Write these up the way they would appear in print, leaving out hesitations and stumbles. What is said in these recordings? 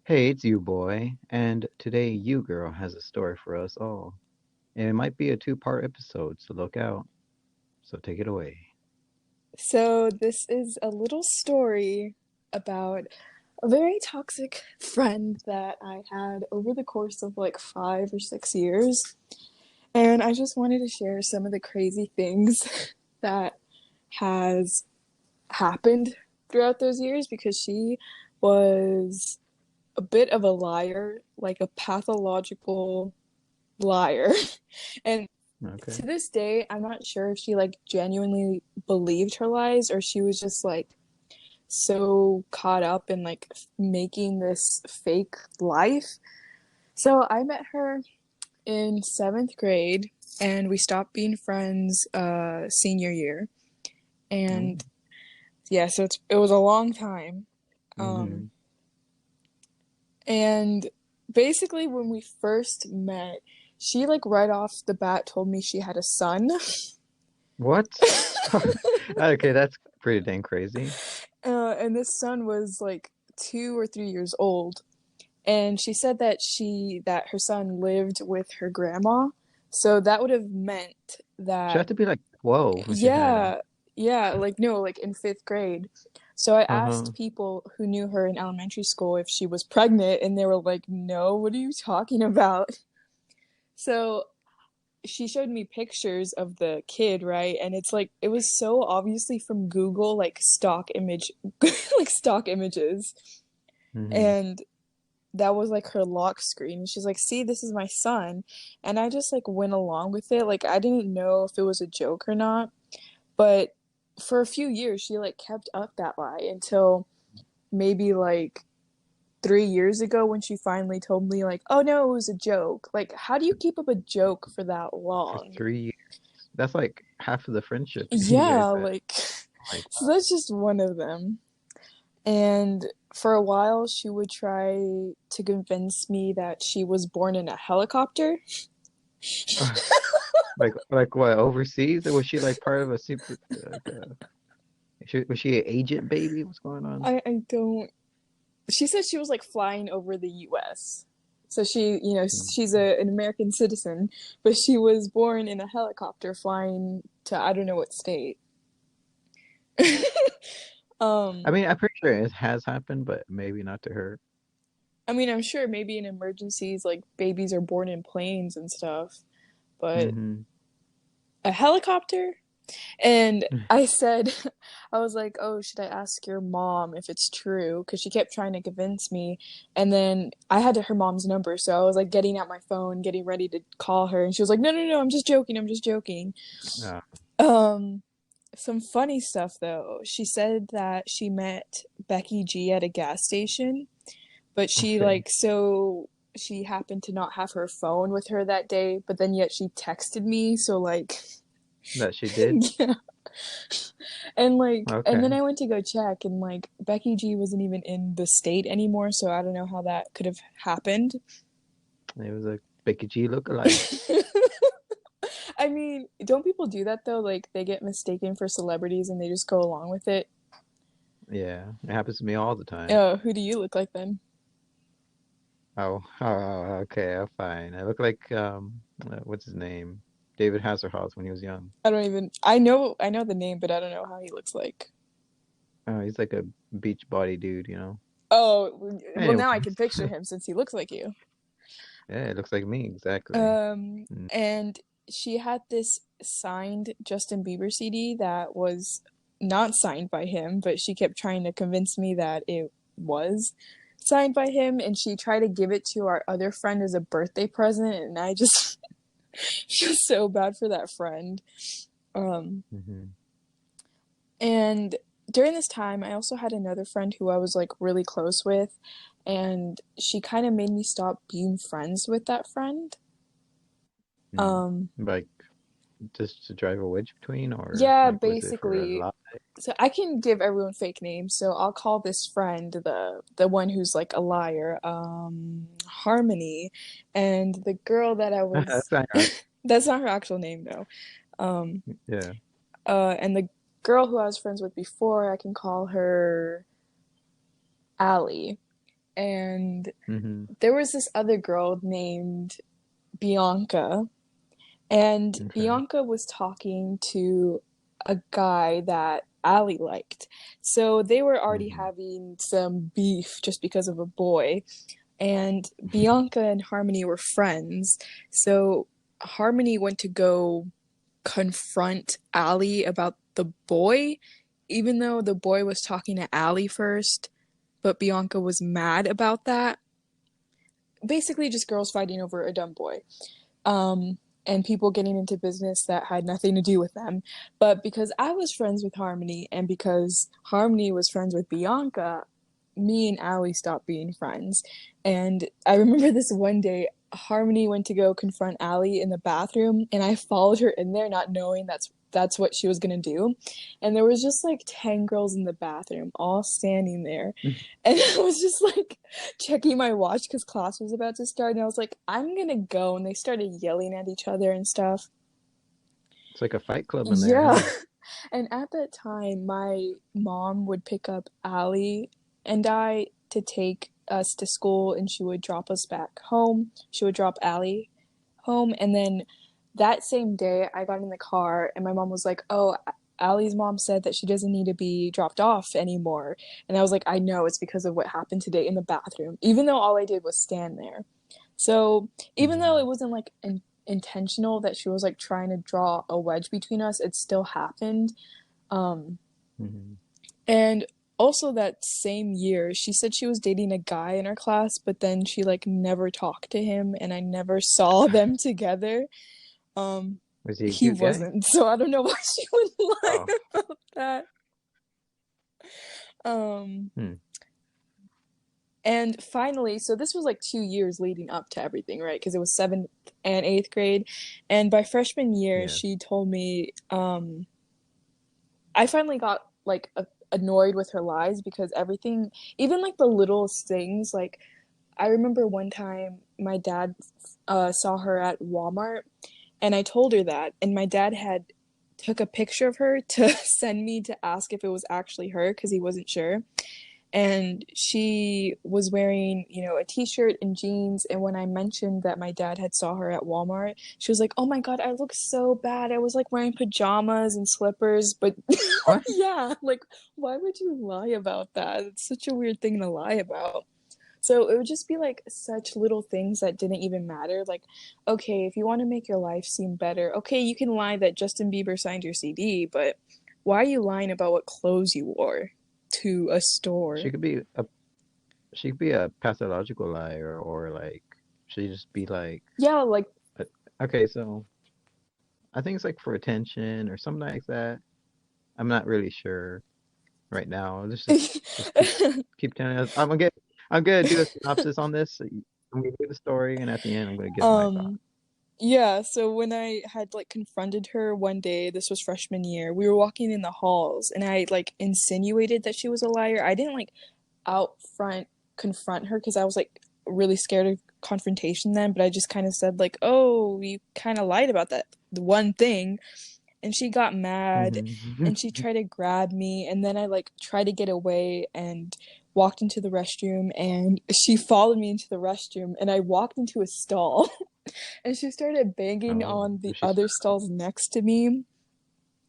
Hey, it's you, boy, and today Ugirl has a story for us all. And it might be a two-part episode, so look out. So take it away. So, this is a little story about a very toxic friend that I had over the course of like 5 or 6 years. And I just wanted to share some of the crazy things that has happened throughout those years because she was a bit of a liar, like a pathological liar. And Okay. to this day, I'm not sure if she like genuinely believed her lies or she was just like so caught up in like making this fake life. So I met her in seventh grade and we stopped being friends senior year. And Mm-hmm. yeah, so it was a long time. Mm-hmm. Um, and basically when we first met, she like right off the bat told me she had a son. What? Okay, that's pretty dang crazy. And this son was like 2 or 3 years old. And she said that her son lived with her grandma. So that would have meant She that had to be like 12 when she had him. yeah, yeah, like no, like in fifth grade. So I Uh-huh. asked people who knew her in elementary school if she was pregnant, and they were like, "No, what are you talking about?" So she showed me pictures of the kid, right? And it's like it was so obviously from Google, like stock image, like stock images. Mm-hmm. And that was like her lock screen. She's like, "See, this is my son." And I just like went along with it. Like I didn't know if it was a joke or not. But for a few years she like kept up that lie until maybe like 3 years ago when she finally told me like, "Oh no, it was a joke." Like, how do you keep up a joke for that For long? 3 years. That's like half of the friendship you Yeah, guys had. like Oh my so that's just one of them. And for a while, she would try to convince me that she was born in a helicopter. God. Like what, overseas? Or was she like part of a super like was she an agent baby? What's going on? I don't. She said she was like flying over the US. So she's an American citizen, but she was born in a helicopter flying to I don't know what state. I um, mean, I'm pretty sure it has happened, but maybe not to her. I mean, I'm sure maybe in emergencies, like babies are born in planes and stuff, but Hmm. a helicopter? And I said, I was like, "Oh, should I ask your mom if it's true?" Because she kept trying to convince me. And then I had her mom's number, so I was like getting out my phone, getting ready to call her. And she was like, "No, no, no, I'm just joking. I'm just joking." Uh, Um, some funny stuff though. She said that she met Becky G at a gas station, but okay, she happened to not have her phone with her that day, but then yet she texted me, so like that she did. yeah. And then Okay, I went to go check and like Becky G wasn't even in the state anymore, so I don't know how that could have happened. it was a Becky G lookalike. I mean, don't people do that though? Like they get mistaken for celebrities and they just go along with it. Yeah, it happens to me all the time. Oh, who do you look like then? Okay, fine. I look like what's his name? David Hasselhoff when he was young. I don't even I know the name, but I don't know how he looks like. Oh, he's like a beach body dude, you know. Oh, well Anyways, now I can picture him since he looks like you. yeah, it looks like me exactly. Mm. And she had this signed Justin Bieber CD that was not signed by him, but she kept trying to convince me that it was signed by him, and she tried to give it to our other friend as a birthday present, and I just feel so bad for that friend. Um, Hmm. and during this time, I also had another friend who I was like really close with, and she kind of made me stop being friends with that friend. Mm. Um, Like just to drive a wedge between, or yeah, like was it for a basically. lot? So I can give everyone fake names. So I'll call this friend the one who's like a liar, Harmony, and the girl that I was That's not right. that's not her actual name though. Um, Yeah. and girl who I was friends with before, I can call her Allie. And Mm-hmm. there was this other girl named Bianca, and Okay. Bianca was talking to a guy that Allie liked. So they were already Mm-hmm. having some beef just because of a boy. And Bianca and Harmony were friends. So Harmony went to go confront Allie about the boy, even though the boy was talking to Allie first, but Bianca was mad about that. Basically, just girls fighting over a dumb boy. And people getting into business that had nothing to do with them. But because I was friends with Harmony and because Harmony was friends with Bianca, me and Allie stopped being friends. And I remember this one day, Harmony went to go confront Allie in the bathroom, and I followed her in there, not knowing that's what she was gonna do. And there was just like 10 girls in the bathroom, all standing there. And I was just like checking my watch because class was about to start, and I was like, I'm gonna go. And they started yelling at each other and stuff. It's like a fight club in there, Yeah. huh? And at that time, my mom would pick up Allie and I to take us to school, and she would drop us back home. She would drop Allie home. And then that same day, I got in the car, and my mom was like, "Oh, Allie's mom said that she doesn't need to be dropped off anymore." And I was like, "I know, it's because of what happened today in the bathroom," even though all I did was stand there. So even though it Mm-hmm. wasn't like intentional that she was like trying to draw a wedge between us, it still happened. Um, Mm-hmm. and also that same year, she said she was dating a guy in our class, but then she like never talked to him, and I never saw them together. Um, Was he a he cute guy? wasn't, so I don't know why she would Oh. lie about that. Um, Hmm. and finally, so this was like 2 years leading up to everything, right? Because it was seventh and eighth grade, and by freshman year, Yes. she told me, I finally got like annoyed with her lies because everything, even like the littlest things, like I remember one time my dad saw her at Walmart, and I told her that, and my dad had took a picture of her to send me to ask if it was actually her because he wasn't sure. And she was wearing, a t-shirt and jeans, and when I mentioned that my dad had saw her at Walmart, she was like, "Oh my God, I look so bad. I was like wearing pajamas and slippers." But What? yeah, like why would you lie about that? It's such a weird thing to lie about. So it would just be like such little things that didn't even matter. Like, okay, if you want to make your life seem better, okay, you can lie that Justin Bieber signed your CD, but why are you lying about what clothes you wore to a She store? could be a she could be a pathological liar, or like she just be like, Yeah, like uh, okay, so I think it's like for attention or something like that. I'm not really sure right now. Let's just keep telling us. I'm gonna do a synopsis on this. I'm gonna give the story, and at the end, I'm gonna give my thought. um yeah, so when I had like confronted her one day, this was freshman year, we were walking in the halls and I like insinuated that she was a liar. I didn't like out front confront her because I was like really scared of confrontation then, but I just kind of said like, "Oh, you kind of lied about that one thing." And she got mad Hmm. and she tried to grab me, and then I like tried to get away and walked into the restroom, and she followed me into the restroom, and I walked into a stall and she started banging Oh, on so the she's other stalls next to me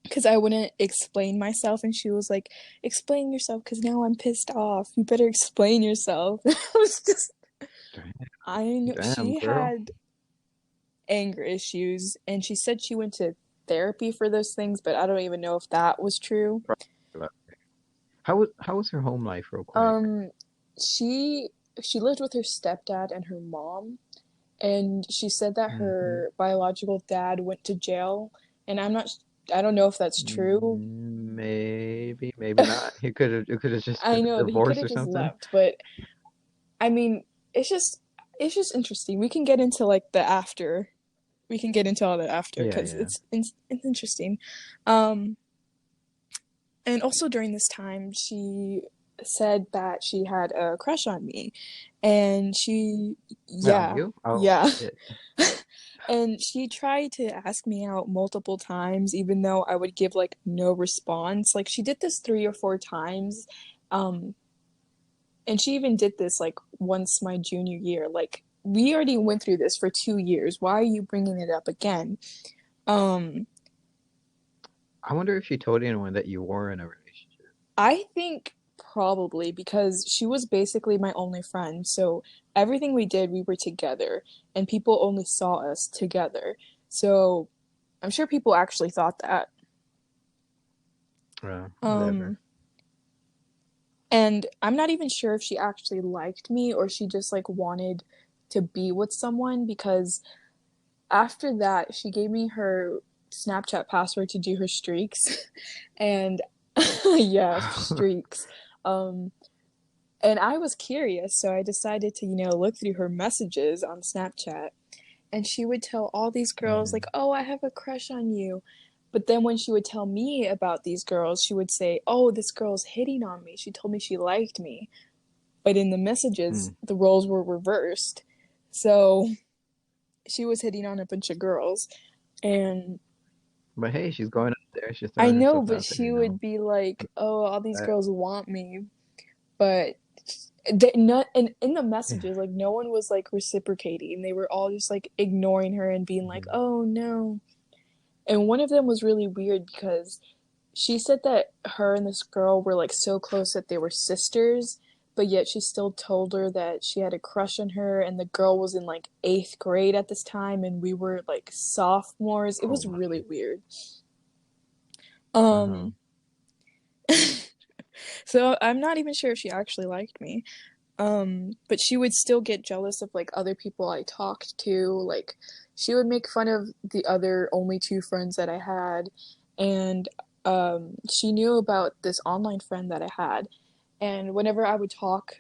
because I wouldn't explain myself, and she was like, "Explain yourself because now I'm pissed off. You better explain yourself." I was just, damn, I know damn, she girl. had anger issues, and she said she went to therapy for those things, but I don't even know if that was true. Probably. How was her home life, real quick? Um, she she lived with her stepdad and her mom, and she said that Hmm. her biological dad went to jail, and I don't know if that's true. Maybe, maybe not. It could have just I been a know that he could divorce have or just something. left, but I mean, it's just interesting. We can get into like the after. We can get into all that after Yeah, because yeah. it's interesting. Um, and also during this time, she said that she had a crush on me, and Wait, on yeah, you? Oh yeah. shit. And she tried to ask me out multiple times, even though I would give like no response. Like she did this 3 or 4 times. Um, and she even did this like once my junior year. Like we already went through this for 2 years. Why are you bringing it up again? Um, I wonder if she told anyone that you were in a relationship. I think probably because she was basically my only friend. So everything we did, we were together, and people only saw us together. So I'm sure people actually thought that. Well, whatever. Um, and I'm not even sure if she actually liked me or she just like wanted to be with someone because after that, she gave me her Snapchat password to do her streaks. And yeah, streaks. Um, and I was curious, so I decided to, look through her messages on Snapchat. And she would tell all these girls, like, Mm, oh, I have a crush on you. But then when she would tell me about these girls, she would say, oh, this girl's hitting on me. She told me she liked me. But in the messages, mm. the roles were reversed. So she was hitting on a bunch of girls. And But hey, she's going out there. She's I throwing know, herself but out there, she would be like, oh, all these That, girls want me. But they not and in the yeah. messages, like no one was like reciprocating. They were all just like ignoring her and being like, Mhm. oh no. And one of them was really weird because she said that her and this girl were like so close that they were sisters, but yet she still told her that she had a crush on her, and the girl was in like 8th grade at this time and we were like sophomores. It Oh was my. really weird. Uh-huh. Um so I'm not even sure if she actually liked me. But she would still get jealous of like other people I talked to. Like she would make fun of the other only 2 friends that I had, and she knew about this online friend that I had. And whenever I would talk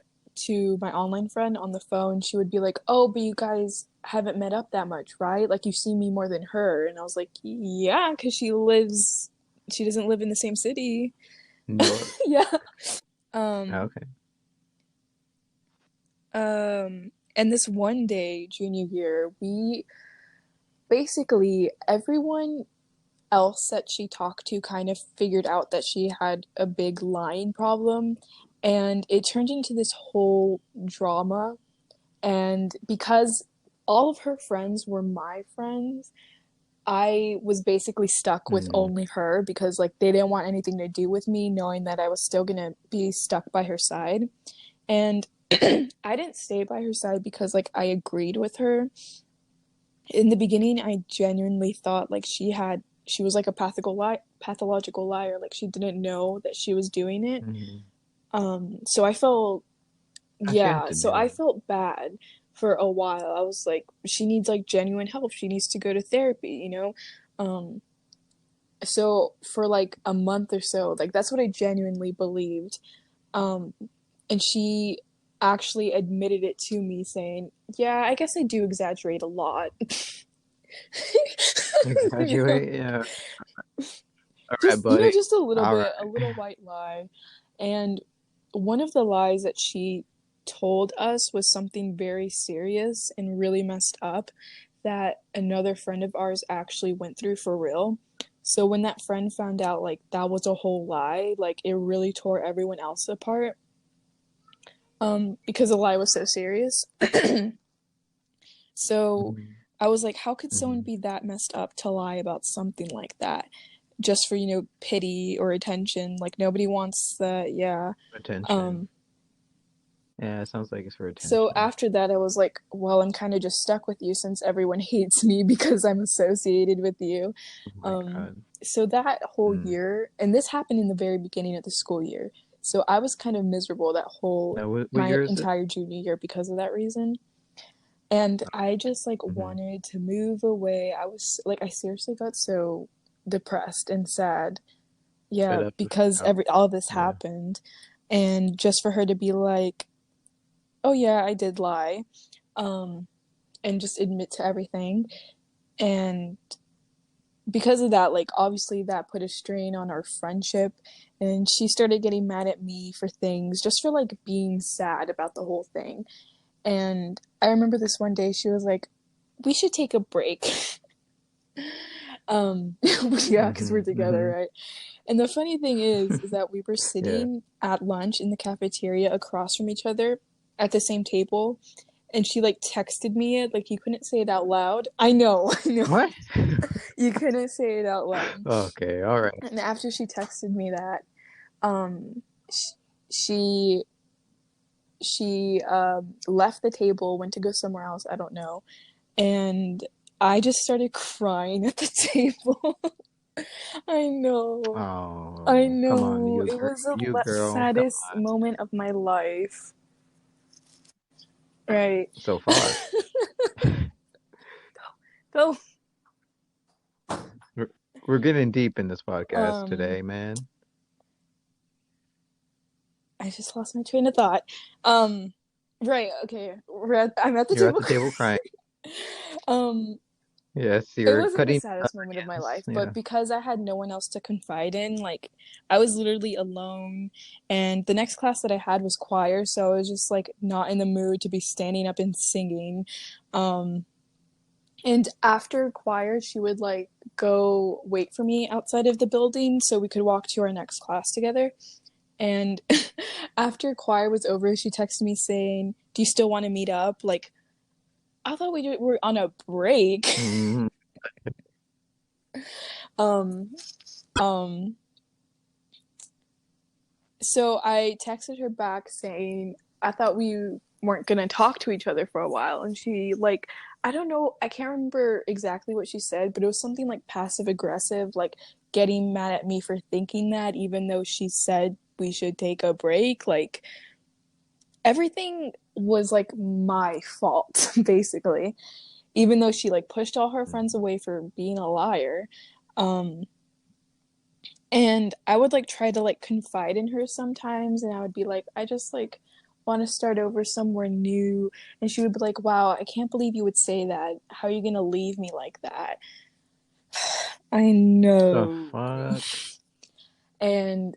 to my online friend on the phone, she would be like, "Oh, but you guys haven't met up that much, right? Like you see me more than her." And I was like, "Yeah, because she doesn't live in the same city." New York. Yeah. Um, Okay. and this one day, junior year, we basically everyone else that she talked to kind of figured out that she had a big lying problem, and it turned into this whole drama. And because all of her friends were my friends, I was basically stuck with Mm. only her because like they didn't want anything to do with me, knowing that I was still gonna be stuck by her side. And I didn't stay by her side because like I agreed with her. In the beginning, I genuinely thought like she was like a pathological liar, like she didn't know that she was doing it. Mm. So I felt She had yeah, to so do I it. felt bad for a while. I was like she needs like genuine help. She needs to go to therapy. Um so for like a month or so, like that's what I genuinely believed. Um, and she actually admitted it to me, saying, "Yeah, I guess I do exaggerate a lot." you know, Exaggerate. Yeah. All right, just buddy. just a little All bit, a right. little white lie. And one of the lies that she told us was something very serious and really messed up that another friend of ours actually went through for real. So when that friend found out like that was a whole lie, like it really tore everyone else apart. Because the lie was so serious. So Mhm. I was like, how could someone Mhm. be that messed up to lie about something like that? Just for, pity or attention. Like nobody wants that, yeah. Attention. Um, Yeah, it sounds like it's for so attention. after that I was like, well, I'm kind of just stuck with you since everyone hates me because I'm associated with you. Oh my Um, God. so that whole Mm. year, and this happened in the very beginning of the school year. So I was kind of miserable that whole Now, what my year is it? entire junior year because of that reason. And I just like Mm-hmm. wanted to move away. I was like I seriously got so depressed and sad. Fed Yeah, up with because how. all this Yeah. happened, and just for her to be like, "Oh yeah, I did lie." Um and just admit to everything. And because of that, like obviously that put a strain on our friendship, and she started getting mad at me for things, just for like being sad about the whole thing. And I remember this one day she was like, we should take a break. Yeah, because we're together, Mm-hmm. right? And the funny thing is that we were Yeah. sitting at lunch in the cafeteria across from each other at the same table, and she like texted me it. Like you couldn't say it out loud. I know, I know, What? you couldn't say it out loud. Okay, all right. And after she texted me that, um, she left the table, went to go somewhere else. I don't know, and I just started crying at the table. I know. I Oh, come on, know. you It girl, was the you girl. Come saddest moment of my life. Right. on, so far. So, We're, we're getting deep in this podcast um, today, man. I just lost my train of thought. Um, right. Okay. I'm at the You're at table. the table crying. um, Yes, it you're wasn't the cutting saddest moment of my life, onions. but Yeah. because I had no one else to confide in, like I was literally alone, and the next class that I had was choir, so I was just like not in the mood to be standing up and singing. Um, And after choir, she would like go wait for me outside of the building so we could walk to our next class together. And after choir was over, she texted me saying, "Do you still want to meet up?" Like, I thought were on a break. Hmm. um, um, so I texted her back saying, I thought we weren't gonna talk to each other for a while. And she, like, I don't know, I can't remember exactly what she said, but it was something like passive aggressive, like getting mad at me for thinking that, even though she said we should take a break. Like, everything was like my fault, basically, even though she like pushed all her friends away for being a liar. Um, and I would like try to like confide in her sometimes, and I would be like, I just like want to start over somewhere new. And she would be like, wow, I can't believe you would say that. How are you gonna leave me like that? I The know. fuck? And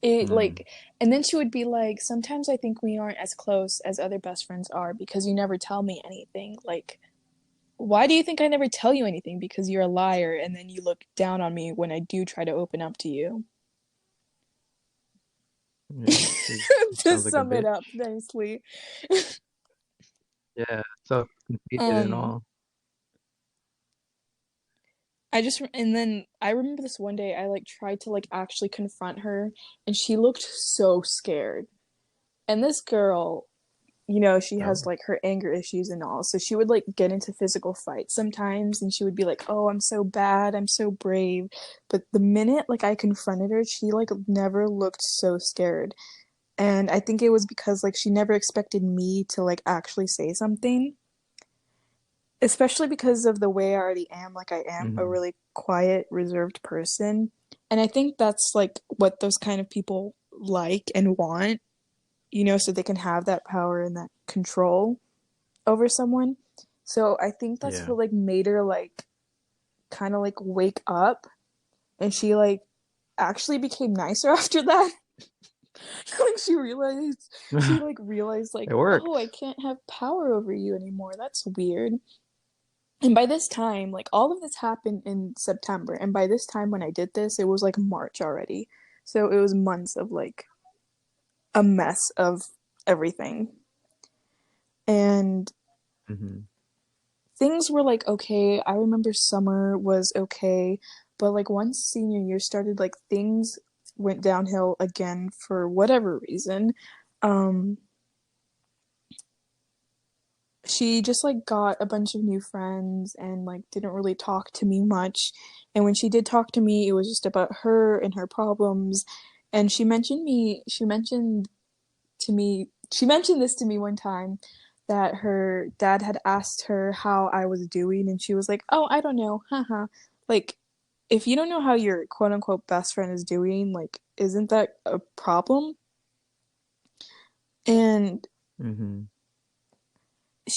it Mm. like, and then she would be like, sometimes I think we aren't as close as other best friends are because you never tell me anything. Like, why do you think I never tell you anything? Because you're a liar, and then you look down on me when I do try to open up to you. Yeah, she To sounds like a sum it bitch. up nicely. Yeah, so conceited and Um, all. and then I remember this one day I like tried to like actually confront her, and she looked so scared. And this girl, she has Oh. like her anger issues and all. So she would like get into physical fights sometimes, and she would be like, "Oh, I'm so bad. I'm so brave." But the minute like I confronted her, she like never looked so scared. And I think it was because like she never expected me to like actually say something, especially because of the way I already am. Like, I am a Hmm. really quiet, reserved person. And I think that's like what those kind of people like and want, so they can have that power and that control over someone. So I think that's Yeah. what like made her like kind of like wake up, and she like actually became nicer after that. Like she realized like, It oh, worked. I can't have power over you anymore. That's weird. And by this time, like all of this happened in September, and by this time when I did this, it was like March already. So it was months of like a mess of everything. And Hmm. things were like okay. I remember summer was okay, but like once senior year started, like things went downhill again for whatever reason. Um she just like got a bunch of new friends and like didn't really talk to me much. And when she did talk to me, it was just about her and her problems. And she mentioned this to me one time, that her dad had asked her how I was doing, and she was like, "Oh, I don't know." Haha. Like, if you don't know how your quote unquote best friend is doing, like, isn't that a problem? And Hmm.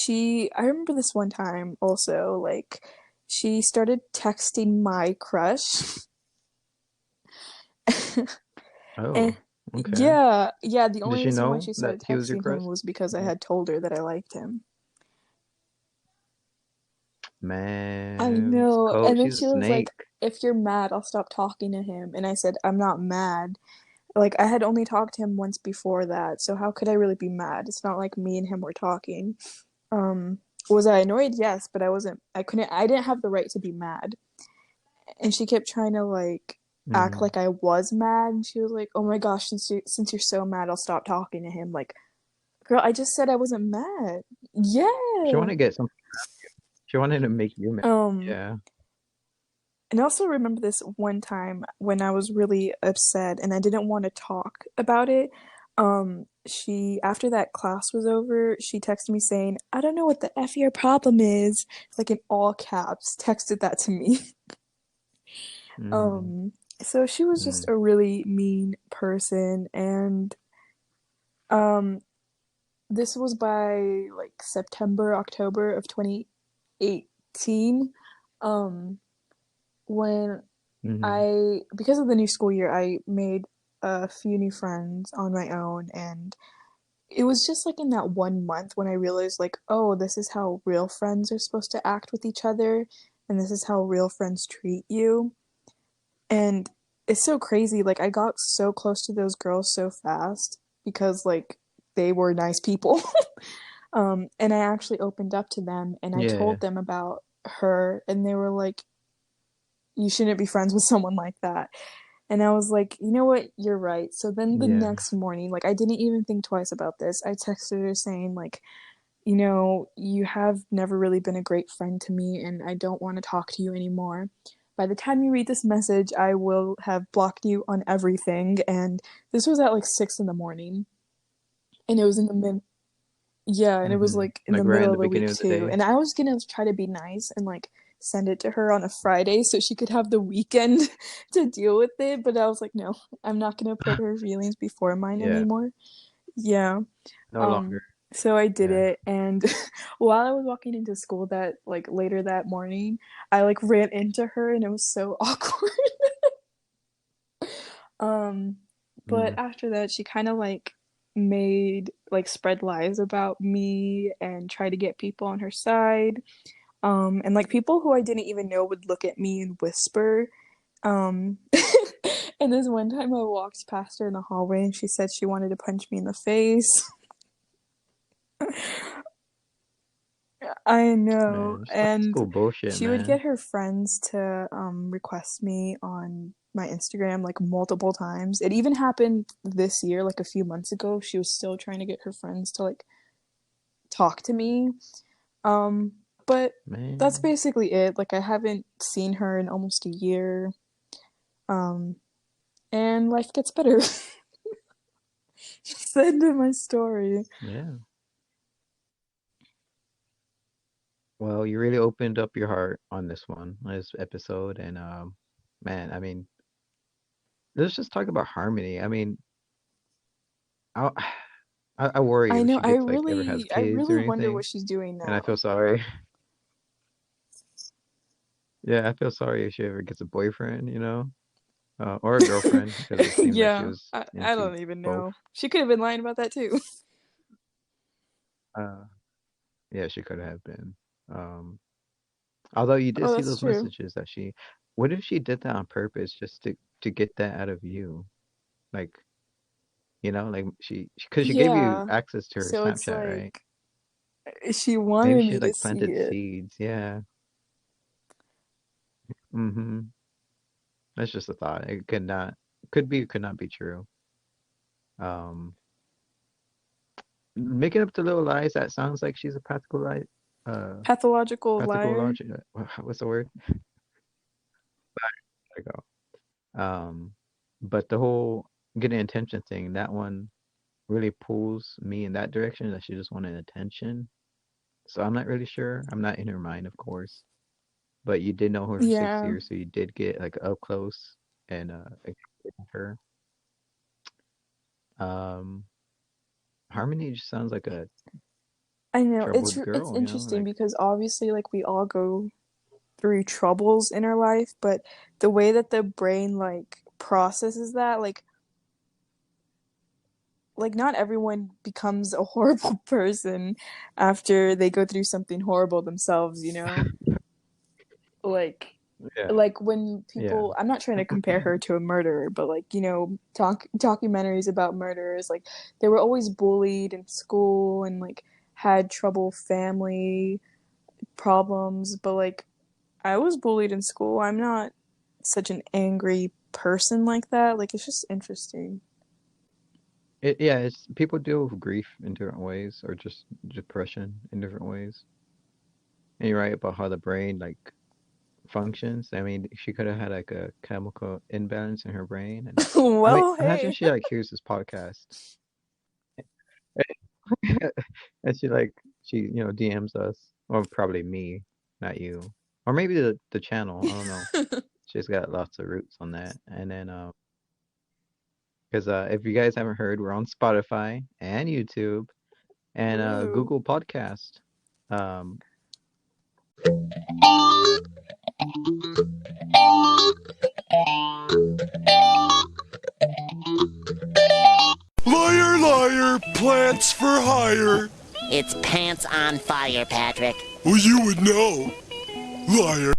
I remember this one time also, like, she started texting my crush. And Oh, okay. yeah, the Did only she reason why know she that started he was your texting crush? him was because I Yeah. had told her that I liked him. I Man, it's know. cold. And then She's a she was like, snake. if you're mad, I'll stop talking to him. And I said, I'm not mad. Like, I had only talked to him once before that, so how could I really be mad? It's not like me and him were talking. Um, was I annoyed? Yes, but I didn't have the right to be mad. And she kept trying to like act Hmm. like I was mad. And she was like, "Oh my gosh, since you're so mad, I'll stop talking to him." Like, girl, I just said I wasn't mad. She Yeah. wanted to get some. She wanted to make you mad. Um, Yeah. and I also remember this one time when I was really upset and I didn't want to talk about it. She after that class was over, she texted me saying, "I don't know what the F your problem is," like in all caps, texted that to me. Hmm. Um, so she was just Mm. a really mean person, and um, this was by like September, October of 2018. Um, when Hmm. because of the new school year, I made a few new friends on my own, and it was just like in that 1 month when I realized, like, oh, this is how real friends are supposed to act with each other, and this is how real friends treat you. And it's so crazy. Like, I got so close to those girls so fast because, like, they were nice people. And I actually opened up to them and I Yeah. told them about her, and they were like, you shouldn't be friends with someone like that. And I was like, you know what? You're right. So then the Yeah. next morning, like, I didn't even think twice about this. I texted her saying, like, you know, you have never really been a great friend to me, and I don't want to talk to you anymore. By the time you read this message, I will have blocked you on everything. And this was at like 6 in the morning, and it was in the mid, yeah, and it was Hmm. like in the Like right in middle the of the week beginning of the too. day. And I was gonna try to be nice and like send it to her on a Friday so she could have the weekend to deal with it. But I was like, no, I'm not gonna put her feelings before mine Yeah. anymore. Yeah. No longer. Um, so I did Yeah. it, and while I was walking into school that like later that morning, I like ran into her and it was so awkward. Um, but Mm. after that, she kind of like made like spread lies about me and try to get people on her side. And like people who I didn't even know would look at me and whisper. Um, and this one time I walked past her in the hallway and she said she wanted to punch me in the face. I know. Man, just high And school bullshit, she would get man. her friends to request me on my Instagram like multiple times. It even happened this year, like a few months ago. She was still trying to get her friends to like talk to me. Um, but that's Man. basically it. Like I haven't seen her in almost a year. Um, and life gets better. That's the end of my story. Yeah. Well, you really opened up your heart on this episode, and man, I mean, let's just talk about harmony. I mean, I I worry I if know. she gets like ever has I kids or really wonder anything, what she's doing and I feel now. sorry. Yeah, I feel sorry if she ever gets a boyfriend, or a girlfriend, because it seemed like she Yeah, was I into don't even both. know. She could have been lying about that too. Uh, yeah, she could have been. Um, although you did Oh, see that's those true. messages that what if she did that on purpose just to get that out of you? Like, like because she gave you Yeah. access to her So it's Snapchat, right? like she Maybe wanted she me to like see planted it. seeds. Yeah. Mm-hmm. That's just a thought. It could not be true. Um, making up the little lies, that sounds like she's a Pathological practical liar. logic. What's the word? There you go. But the whole getting attention thing, that one really pulls me in that direction that she just wanted attention. So I'm not really sure. I'm not in her mind, of course. But you did know her for six Yeah. years, so you did get like up close and with her. Um, Harmony just sounds like a I know. troubled It's girl, interesting like because obviously like we all go through troubles in our life, but the way that the brain like processes that, like not everyone becomes a horrible person after they go through something horrible themselves, you know? like Yeah, like when yeah. people, I'm not trying to compare her to a murderer, but like, documentaries about murderers, like they were always bullied in school and like had trouble family problems, but like I was bullied in school. I'm not such an angry person like that. Like it's just interesting. Yeah, it's people deal with grief in different ways or just depression in different ways. And you're right about how the brain like functions. I mean, she could have had like a chemical imbalance in her brain, and I mean, Well, imagine hey. she like hears this podcast and she DMs us, or probably me, not you, or maybe the channel. I don't know. She's got lots of roots on that, and then because if you guys haven't heard, we're on Spotify and YouTube and Woo. Google Podcast. Um, Liar, liar, plants for hire. It's pants on fire, Patrick. Well, you would know. Liar.